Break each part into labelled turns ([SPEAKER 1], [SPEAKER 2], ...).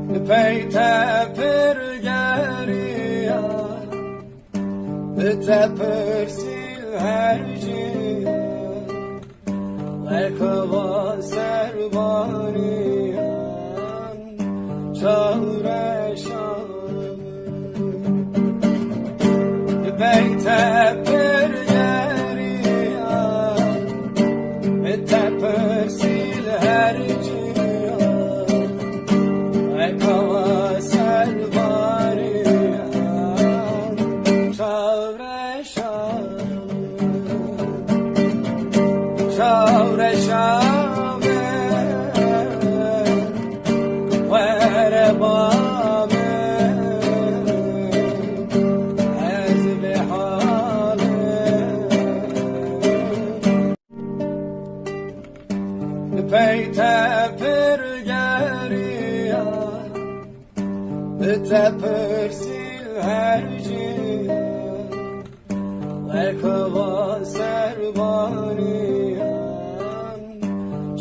[SPEAKER 1] Peyte pergeriya Tepersil herciya Lekava serbaniyan Çağreşan Peyte pergeriya Tepersil herciya Lekava serbaniyan Çağreşan Çağreşame Verebame Ezbihale Peyte pergeriya Tepersil herciya Lekava serbaniyan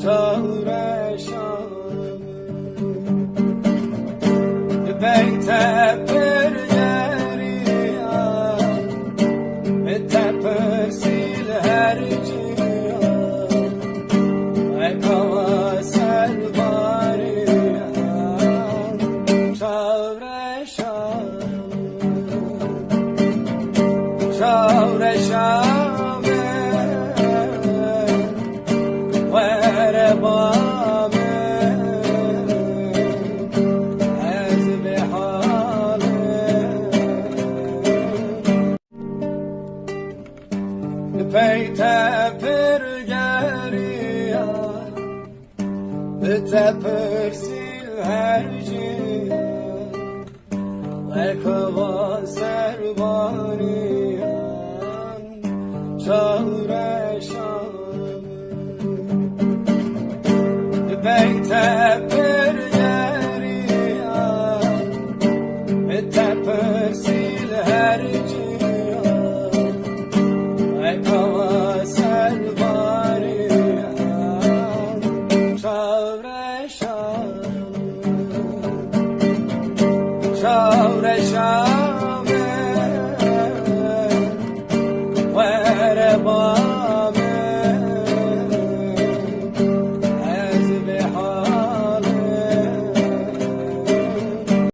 [SPEAKER 1] Çağreşan Peyte pergeriya Tepersil herciya Lekava serbaniyan Çağreşan Çağreşame Verebame Ezbihale Peyte pergeriya Tepersil herciya Lekava serbaniyan Çağreşan